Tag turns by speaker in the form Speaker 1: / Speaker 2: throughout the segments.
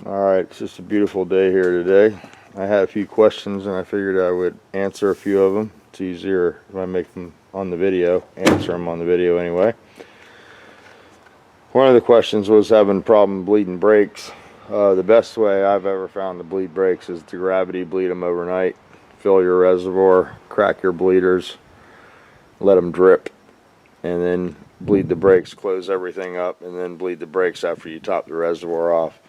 Speaker 1: Alright, it's just a beautiful day here today. I had a few questions and I figured I would answer a few of them. It's easier if I make them on the video, answer them on the video anyway. One of the questions was having a problem bleeding brakes. The best way I've ever found to bleed brakes is to gravity bleed them overnight. Fill your reservoir, crack your bleeders, let them drip, and then bleed the brakes, close everything up, and then bleed the brakes after you top the reservoir off.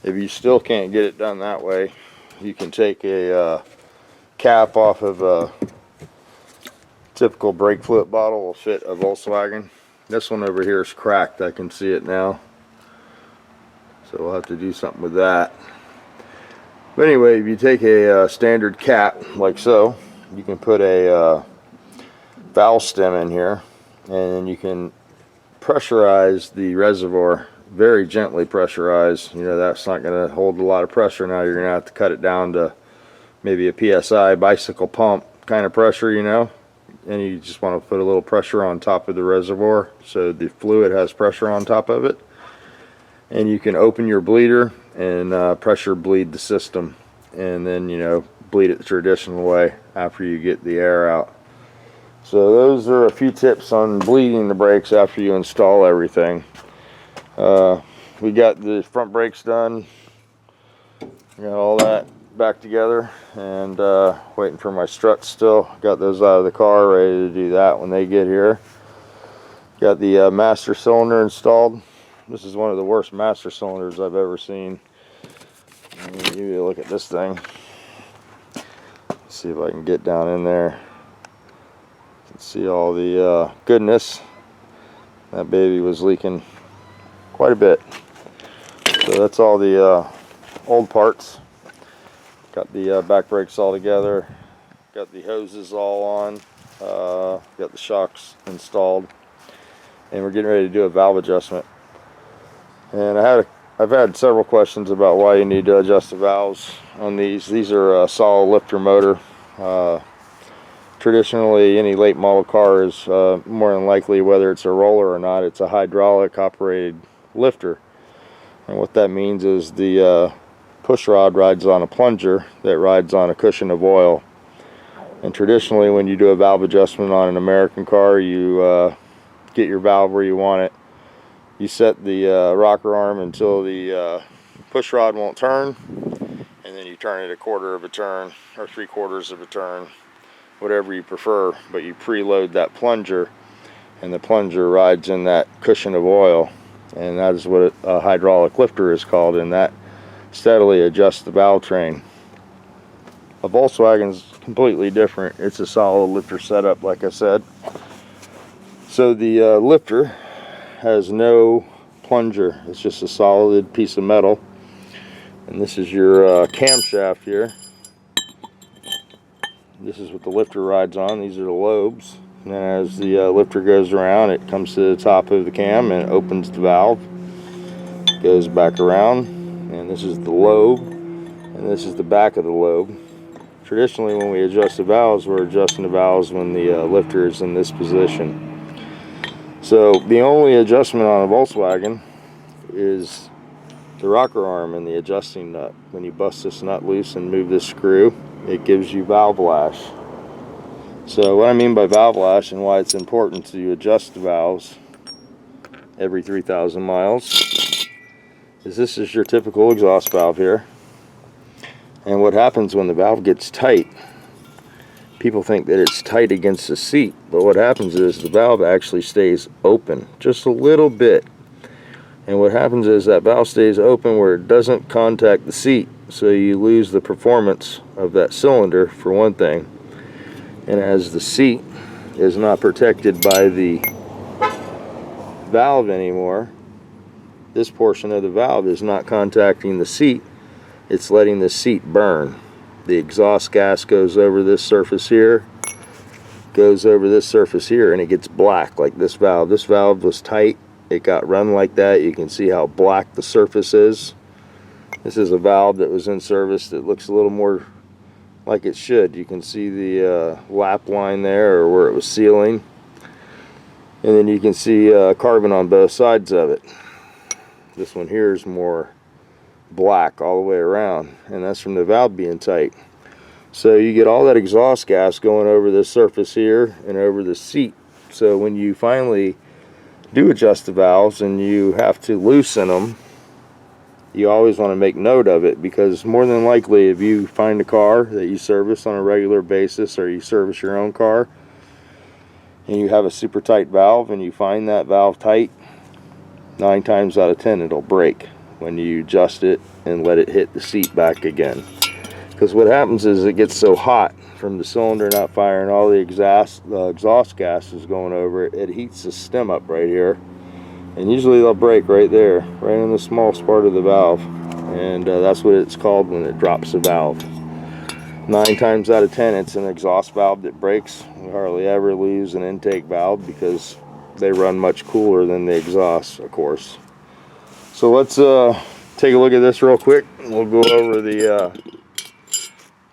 Speaker 1: If you still can't get it done that way, you can take a cap off of a typical brake fluid bottle. Will fit a Volkswagen. This one over here is cracked. I can see it now. So we'll have to do something with that. But anyway, if you take a standard cap like so, you can put a valve stem in here, and you can pressurize the reservoir. Very gently pressurized. You know, that's not going to hold a lot of pressure. Now you're going to have to cut it down to maybe a PSI bicycle pump kind of pressure, you know. And you just want to put a little pressure on top of the reservoir so the fluid has pressure on top of it. And you can open your bleeder and pressure bleed the system, and then, you know, bleed it the traditional way after you get the air out. So those are a few tips on bleeding the brakes after you install everything. We got the front brakes done, got all that back together, and waiting for my struts still. Got those out of the car, ready to do that when they get here. Got the master cylinder installed. This is one of the worst master cylinders I've ever seen. Let me give you a look at this thing. See if I can get down in there. You can see all the goodness. That baby was leaking quite a bit. So that's all the old parts. Got the back brakes all together. Got the hoses all on. Got the shocks installed. And we're getting ready to do a valve adjustment. And I've had several questions about why you need to adjust the valves on these. These are a solid lifter motor. Traditionally, any late model car is more than likely, whether it's a roller or not, it's a hydraulic operated lifter. And what that means is the push rod rides on a plunger that rides on a cushion of oil. And traditionally, when you do a valve adjustment on an American car, you get your valve where you want it. You set the rocker arm until the push rod won't turn, and then you turn it a quarter of a turn or 3/4 of a turn, whatever you prefer. But you preload that plunger, and the plunger rides in that cushion of oil. And that is what a hydraulic lifter is called, and that steadily adjusts the valve train. A Volkswagen is completely different. It's a solid lifter setup, like I said. So the lifter has no plunger. It's just a solid piece of metal. And this is your camshaft here. This is what the lifter rides on. These are the lobes. And then as the lifter goes around, it comes to the top of the cam and opens the valve. Goes back around, and this is the lobe, and this is the back of the lobe. Traditionally, when we adjust the valves, we're adjusting the valves when the lifter is in this position. So the only adjustment on a Volkswagen is the rocker arm and the adjusting nut. When you bust this nut loose and move this screw, it gives you valve lash. So what I mean by valve lash and why it's important to adjust the valves every 3,000 miles is this is your typical exhaust valve here. And what happens when the valve gets tight, people think that it's tight against the seat, but what happens is the valve actually stays open just a little bit. And what happens is that valve stays open where it doesn't contact the seat, so you lose the performance of that cylinder, for one thing. And as the seat is not protected by the valve anymore, this portion of the valve is not contacting the seat, it's letting the seat burn. The exhaust gas goes over this surface here, goes over this surface here, and it gets black like this valve. This valve was tight, it got run like that. You can see how black the surface is. This is a valve that was in service that looks a little more like it should. You can see the lap line there, or where it was sealing, and then you can see carbon on both sides of it. This one here is more black all the way around, and that's from the valve being tight. So you get all that exhaust gas going over the surface here and over the seat. So when you finally do adjust the valves and you have to loosen them, you always want to make note of it, because more than likely if you find a car that you service on a regular basis, or you service your own car and you have a super tight valve and you find that valve tight, 9 times out of 10 it'll break when you adjust it and let it hit the seat back again. Because what happens is it gets so hot from the cylinder not firing, all the exhaust gas is going over it, it heats the stem up right here, and usually they'll break right there, right in the smallest part of the valve, and that's what it's called when it drops the valve. 9 times out of 10 it's an exhaust valve that breaks. We hardly ever lose an intake valve because they run much cooler than the exhaust, of course. So let's take a look at this real quick. We'll go over the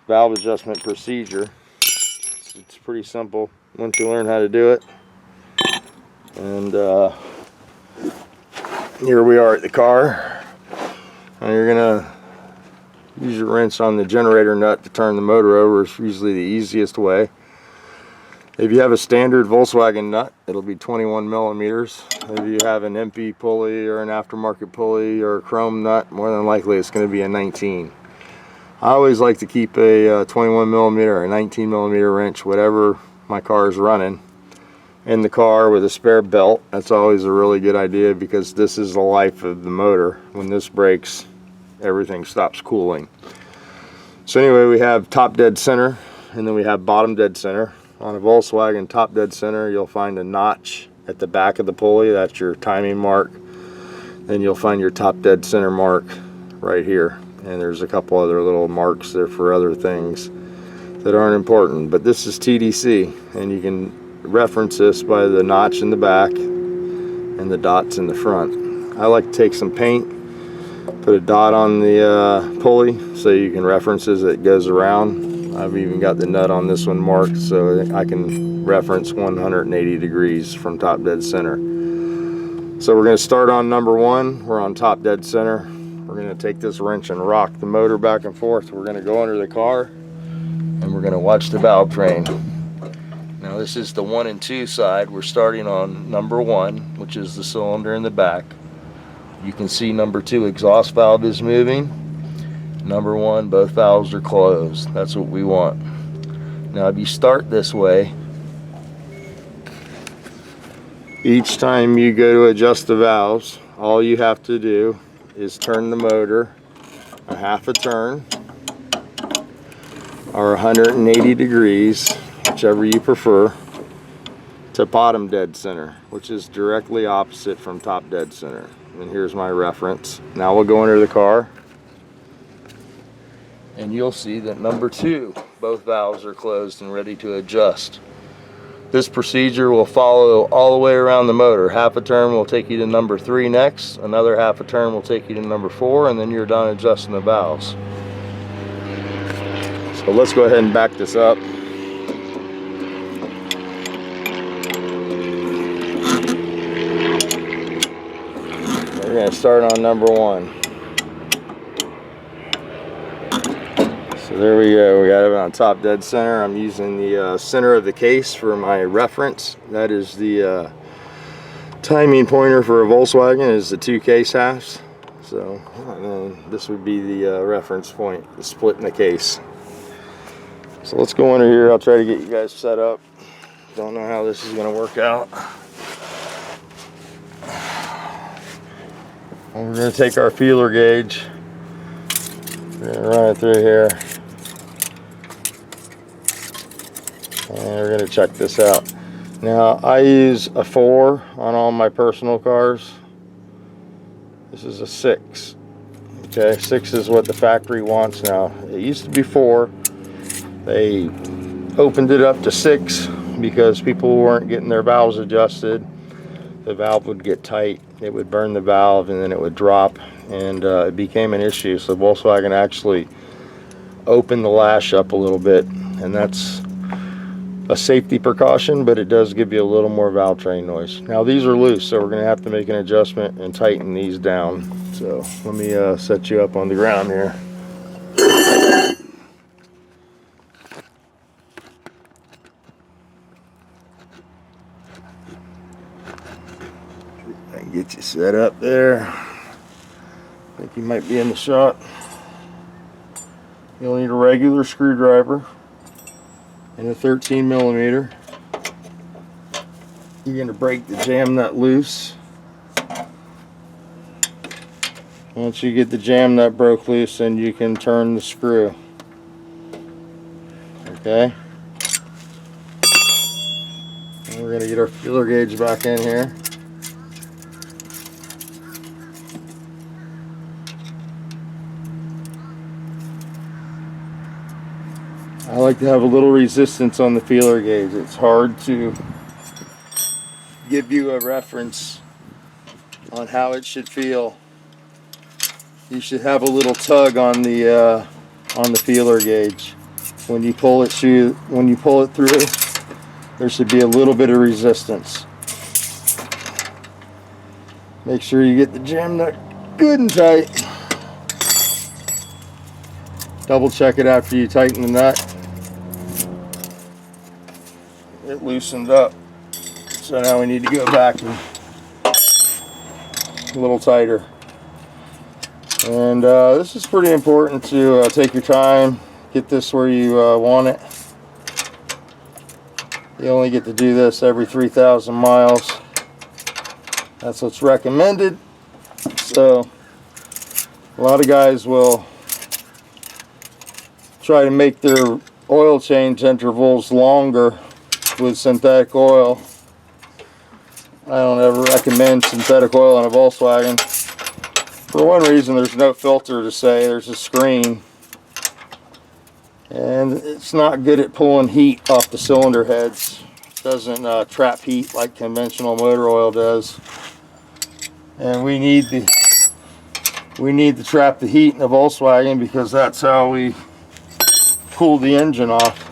Speaker 1: valve adjustment procedure. It's pretty simple once you learn how to do it. And here we are at the car. Now you're gonna use your wrench on the generator nut to turn the motor over. It's usually the easiest way. If you have a standard Volkswagen nut, it'll be 21 millimeters. If you have an MP pulley or an aftermarket pulley or a chrome nut, more than likely it's going to be a 19. I always like to keep a 21 millimeter or a 19 millimeter wrench, whatever my car is running, in the car with a spare belt. That's always a really good idea, because this is the life of the motor. When this breaks, everything stops cooling. So anyway, we have top dead center, and then we have bottom dead center. On a Volkswagen top dead center, you'll find a notch at the back of the pulley. That's your timing mark. Then you'll find your top dead center mark right here. And there's a couple other little marks there for other things that aren't important. But this is TDC, and you can reference this by the notch in the back and the dots in the front. I like to take some paint, put a dot on the pulley so you can reference as it goes around. I've even got the nut on this one marked so I can reference 180 degrees from top dead center. So we're going to start on number 1. We're on top dead center. We're going to take this wrench and rock the motor back and forth. We're going to go under the car and we're going to watch the valve train. Now this is the 1 and 2 side. We're starting on number 1, which is the cylinder in the back. You can see number 2 exhaust valve is moving. Number 1, both valves are closed. That's what we want. Now if you start this way, each time you go to adjust the valves, all you have to do is turn the motor a half a turn or 180 degrees, whichever you prefer, to bottom dead center, which is directly opposite from top dead center. And here's my reference. Now we'll go under the car, and you'll see that number 2, both valves are closed and ready to adjust. This procedure will follow all the way around the motor. Half a turn will take you to number 3 next, another half a turn will take you to number 4, and then you're done adjusting the valves. So let's go ahead and back this up. We're going to start on number 1. So there we go, we got it on top dead center. I'm using the center of the case for my reference. That is the timing pointer for a Volkswagen, is the 2 case halves. So this would be the reference point, the split in the case. So let's go under here. I'll try to get you guys set up. Don't know how this is going to work out. We're going to take our feeler gauge. We're going to run it through here. And we're going to check this out. Now I use a 4 on all my personal cars. This is a 6. Okay, 6 is what the factory wants now. It used to be 4. They opened it up to 6 because people weren't getting their valves adjusted. The valve would get tight, it would burn the valve, and then it would drop, and it became an issue. So Volkswagen actually opened the lash up a little bit, and that's a safety precaution, but it does give you a little more valve train noise. Now these are loose, so we're going to have to make an adjustment and tighten these down. So let me set you up on the ground here. I can get you set up there. I think you might be in the shot. You'll need a regular screwdriver and a 13mm. You're going to break the jam nut loose. Once you get the jam nut broke loose, then you can turn the screw. Okay. And we're going to get our feeler gauge back in here. I like to have a little resistance on the feeler gauge. It's hard to give you a reference on how it should feel. You should have a little tug on the feeler gauge. When you pull it through, there should be a little bit of resistance. Make sure you get the jam nut good and tight. Double check it after you tighten the nut. It loosened up, so now we need to go back and a little tighter. And this is pretty important to take your time, get this where you want it. You only get to do this every 3,000 miles. That's what's recommended. So a lot of guys will try to make their oil change intervals longer with synthetic oil. I don't ever recommend synthetic oil on a Volkswagen. For one reason, there's no filter to say, there's a screen. And it's not good at pulling heat off the cylinder heads. It doesn't trap heat like conventional motor oil does. And we need to trap the heat in the Volkswagen, because that's how we cool the engine off,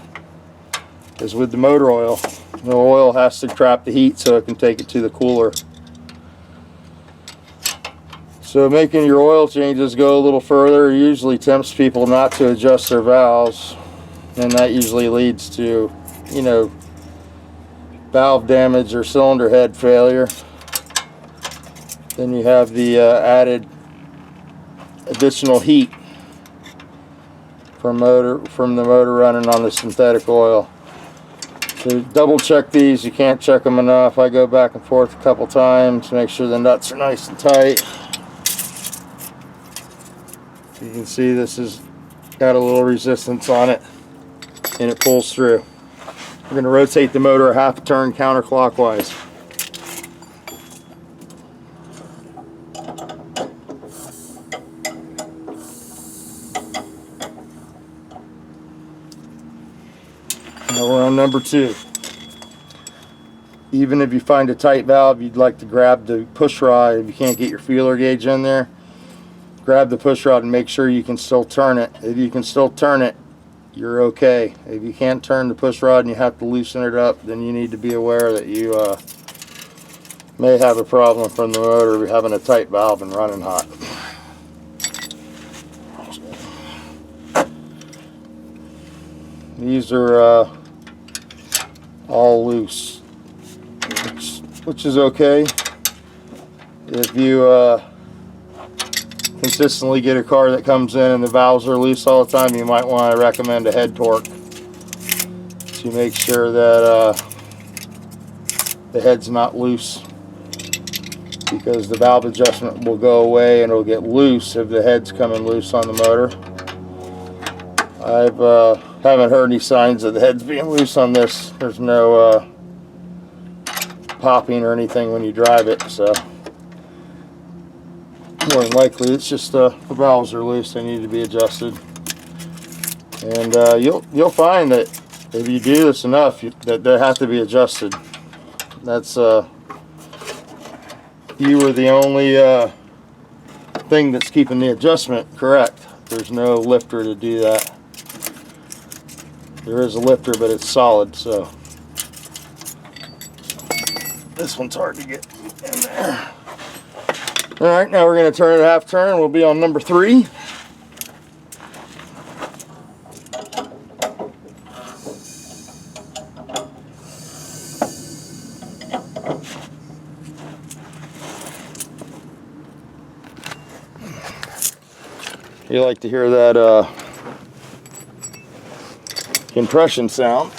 Speaker 1: is with the motor oil. The oil has to trap the heat so it can take it to the cooler. So making your oil changes go a little further usually tempts people not to adjust their valves, and that usually leads to, you know, valve damage or cylinder head failure. Then you have the added additional heat from the motor running on the synthetic oil. So double check these. You can't check them enough. I go back and forth a couple times to make sure the nuts are nice and tight. You can see this has got a little resistance on it, and it pulls through. We're going to rotate the motor a half a turn counterclockwise. Now we're on number 2. Even if you find a tight valve, you'd like to grab the push rod. If you can't get your feeler gauge in there, grab the push rod and make sure you can still turn it. If you can still turn it, you're okay. If you can't turn the push rod and you have to loosen it up, then you need to be aware that you may have a problem from the motor having a tight valve and running hot. These are all loose, which is okay. If you consistently get a car that comes in and the valves are loose all the time, you might want to recommend a head torque to make sure that the head's not loose, because the valve adjustment will go away and it'll get loose if the head's coming loose on the motor. Haven't heard any signs of the heads being loose on this. There's no popping or anything when you drive it, so more than likely it's just the valves are loose. They need to be adjusted. And you'll find that if you do this enough, that they have to be adjusted. That's you are the only thing that's keeping the adjustment correct. There's no lifter to do that. There is a lifter, but it's solid, so this one's hard to get in there. Alright, now we're going to turn it half turn. We'll be on number 3. You like to hear that compression sound.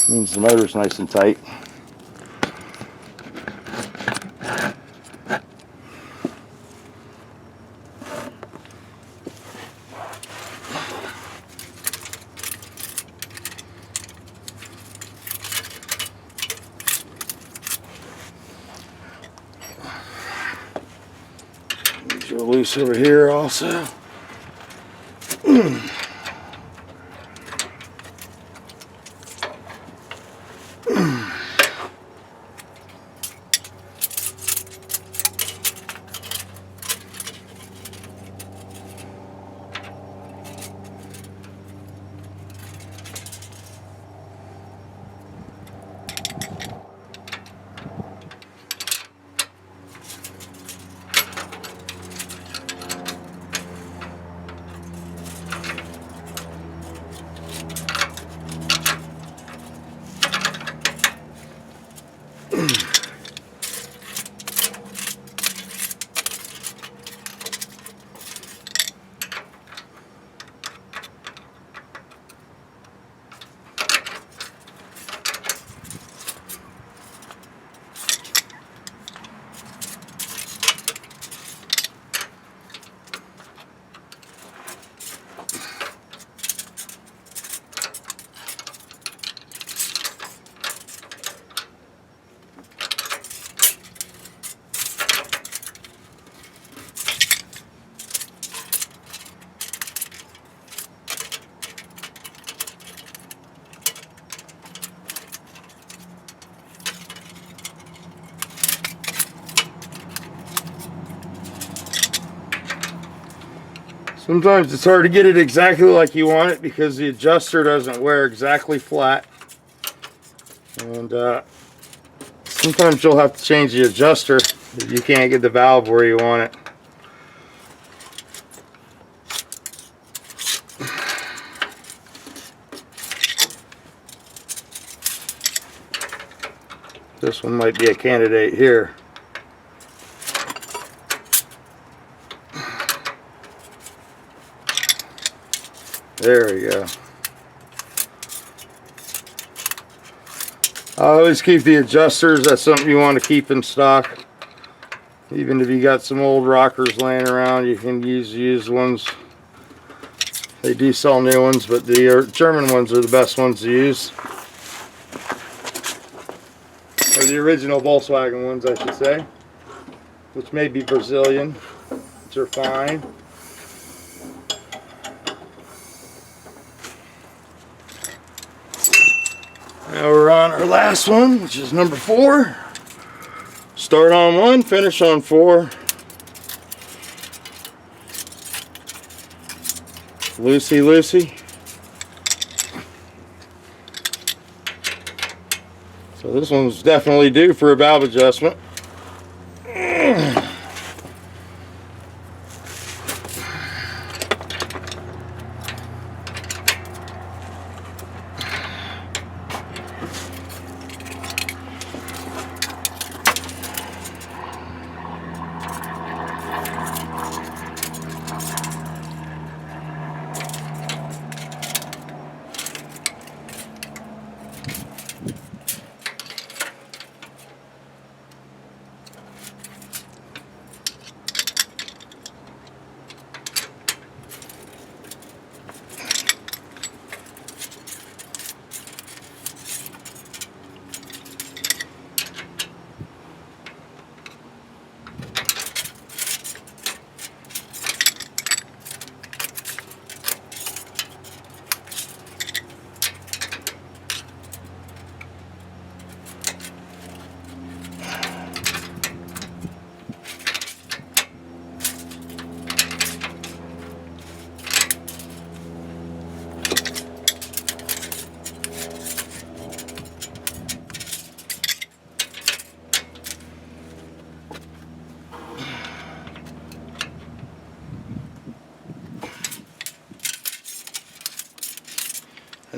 Speaker 1: Means the motor's nice and tight. These are loose over here also. Sometimes it's hard to get it exactly like you want it because the adjuster doesn't wear exactly flat. And sometimes you'll have to change the adjuster if you can't get the valve where you want it. This one might be a candidate here. There we go. I always keep the adjusters. That's something you want to keep in stock. Even if you got some old rockers laying around, you can use used ones. They do sell new ones, but the German ones are the best ones to use. Or the original Volkswagen ones, I should say. Which may be Brazilian, which are fine. Now we're on our last one, which is number 4. Start on 1, finish on 4. Loosey, loosey. So this one's definitely due for a valve adjustment.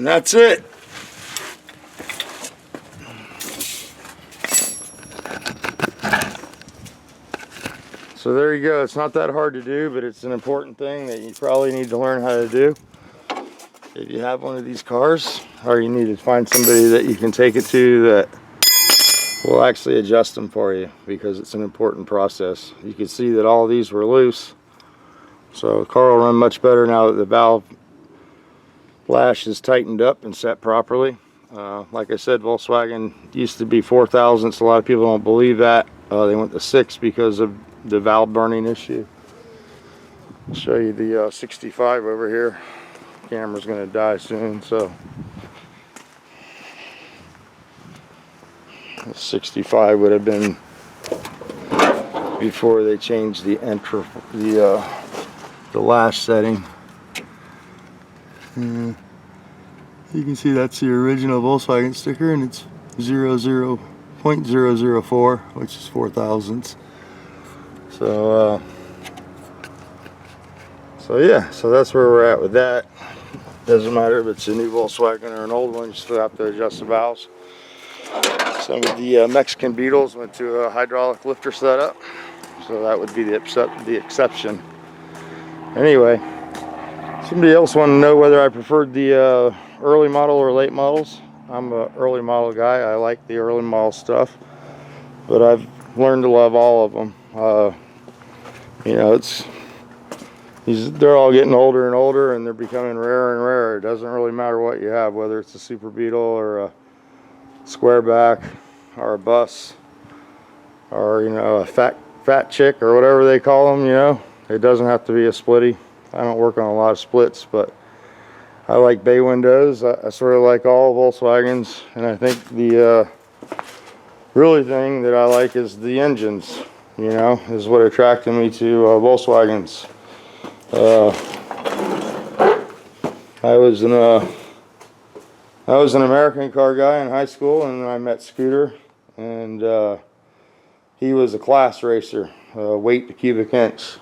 Speaker 1: And that's it. So there you go. It's not that hard to do, but it's an important thing that you probably need to learn how to do if you have one of these cars, or you need to find somebody that you can take it to that will actually adjust them for you, because it's an important process. You can see that all these were loose, so the car will run much better now that the valve lash is tightened up and set properly. Like I said, Volkswagen used to be 4 thousandths. A lot of people don't believe that. They went to 6 because of the valve burning issue. I'll show you the 65 over here. Camera's going to die soon, so 65 would have been before they changed the lash setting. You can see that's the original Volkswagen sticker, and it's 0.004, which is 4 thousandths. So yeah, so that's where we're at with that. Doesn't matter if it's a new Volkswagen or an old one, you still have to adjust the valves. Some of the Mexican Beetles went to a hydraulic lifter setup, so that would be the exception. Anyway, somebody else wanted to know whether I preferred the early model or late models. I'm an early model guy. I like the early model stuff, but I've learned to love all of them. You know, they're all getting older and older, and they're becoming rarer and rarer. It doesn't really matter what you have, whether it's a Super Beetle or a square back or a bus or, you know, a fat chick or whatever they call them. You know, it doesn't have to be a splitty. I don't work on a lot of splits, but I like bay windows. I sort of like all Volkswagens, and I think the really thing that I like is the engines. You know, is what attracted me to Volkswagens. I was an American car guy in high school, and then I met Scooter, and he was a class racer, weight to cubic inch,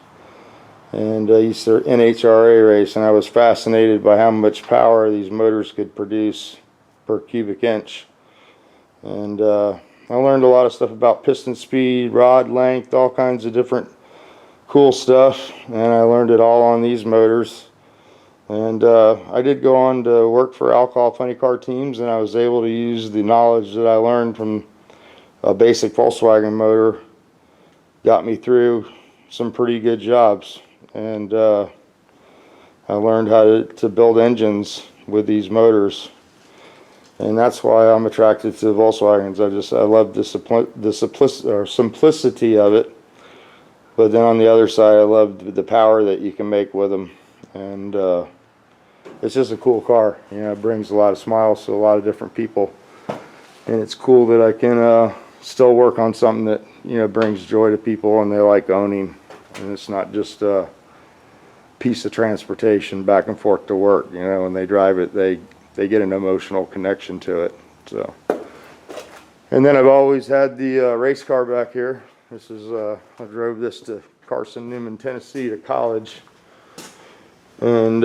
Speaker 1: and he used to NHRA race, and I was fascinated by how much power these motors could produce per cubic inch. And I learned a lot of stuff about piston speed, rod length, all kinds of different cool stuff, and I learned it all on these motors. And I did go on to work for Alcohol Funny Car Teams, and I was able to use the knowledge that I learned from a basic Volkswagen motor, got me through some pretty good jobs. And I learned how to build engines with these motors, and that's why I'm attracted to Volkswagens. I love the simplicity of it, but then on the other side, I love the power that you can make with them. And it's just a cool car. You know, it brings a lot of smiles to a lot of different people, and it's cool that I can still work on something that, you know, brings joy to people and they like owning, and it's not just a piece of transportation back and forth to work. You know, when they drive it, they get an emotional connection to it. So, and then I've always had the race car back here. This is I drove this to Carson Newman, Tennessee, to college, and